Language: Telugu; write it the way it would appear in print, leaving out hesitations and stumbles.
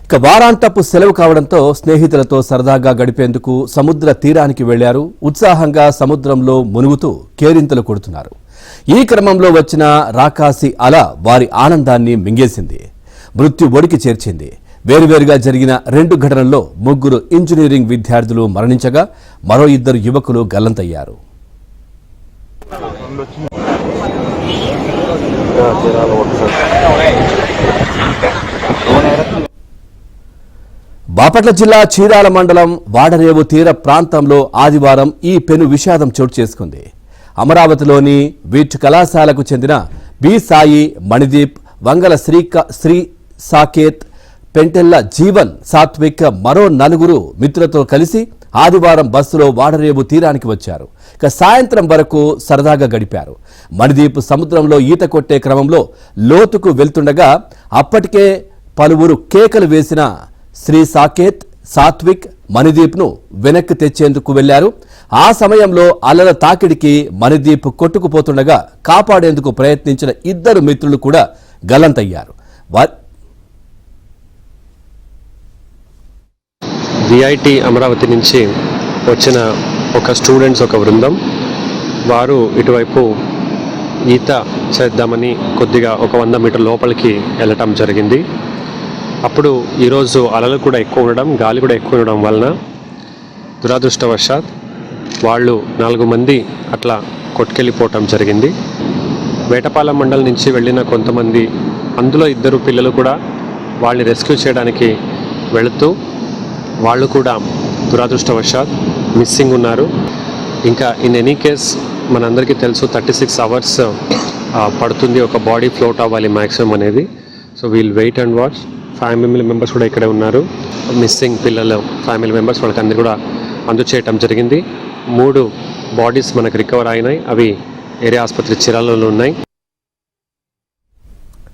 ఇక వారాంతపు సెలవు కావడంతో స్నేహితులతో సరదాగా గడిపేందుకు సముద్ర తీరానికి వెళ్లారు. ఉత్సాహంగా సముద్రంలో మునుగుతూ కేరింతలు కొడుతున్నారు. ఈ క్రమంలో వచ్చిన రాకాసి అల వారి ఆనందాన్ని మింగేసింది, మృత్యు ఒడికి చేర్చింది. వేరువేరుగా జరిగిన 2 ఘటనల్లో 3 ఇంజనీరింగ్ విద్యార్థులు మరణించగా మరో 2 యువకులు గల్లంతయ్యారు. బాపట్ల జిల్లా చీరాల మండలం వాడరేవు తీర ప్రాంతంలో ఆదివారం ఈ పెను విషాదం చోటు చేసుకుంది. అమరావతిలోని వీట్ కళాశాలకు చెందిన బి సాయి, మణిదీప్, వంగల శ్రీ సాకేత్, పెంటెల్ల జీవన్, సాత్విక్ మరో 4 మిత్రులతో కలిసి ఆదివారం బస్సులో వాడరేవు తీరానికి వచ్చారు. ఇక సాయంత్రం వరకు సరదాగా గడిపారు. మణిదీప్ సముద్రంలో ఈత కొట్టే క్రమంలో లోతుకు వెళ్తుండగా అప్పటికే పలువురు కేకలు వేసిన శ్రీ సాకేత్, సాత్విక్, మణిదీప్ను వెనక్కి తెచ్చేందుకు వెళ్లారు. ఆ సమయంలో అలల తాకిడికి మణిదీప్ కొట్టుకుపోతుండగా కాపాడేందుకు ప్రయత్నించిన 2 మిత్రులు కూడా గల్లంతయ్యారు. విఐటి అమరావతి నుంచి వచ్చిన ఒక స్టూడెంట్స్ ఒక బృందం, వారు ఇటువైపు ఈత చేద్దామని కొద్దిగా ఒక 100 మీటర్ లోపలికి వెళ్ళటం జరిగింది. అప్పుడు ఈరోజు అలలు కూడా ఎక్కువ ఉండడం, గాలి కూడా ఎక్కువ ఉండడం వలన దురదృష్టవశాత్ వాళ్ళు 4 మంది అట్లా కొట్టుకెళ్ళిపోవటం జరిగింది. వేటపాలెం మండలం నుంచి వెళ్ళిన కొంతమంది, అందులో 2 పిల్లలు కూడా వాళ్ళని రెస్క్యూ చేయడానికి వెళుతూ వాళ్ళు కూడా దురదృష్టవశాత్ మిస్సింగ్ ఉన్నారు. ఇంకా ఇన్ ఎనీ కేస్ మనందరికీ తెలుసు 36 అవర్స్ పడుతుంది ఒక బాడీ ఫ్లోట్ అవ్వాలి మ్యాక్సిమం అనేది. So we'll wait and watch. Family members కూడా ఇక్కడే ఉన్నారు. మిస్సింగ్ పిల్లలు ఫ్యామిలీ మెంబర్స్ వాళ్ళకి అందరూ కూడా అందచేయటం జరిగింది. 3 బాడీస్ మనకు రికవర్ అయినాయి. అవి ఏరియా ఆసుపత్రి చీరాలలో ఉన్నాయి.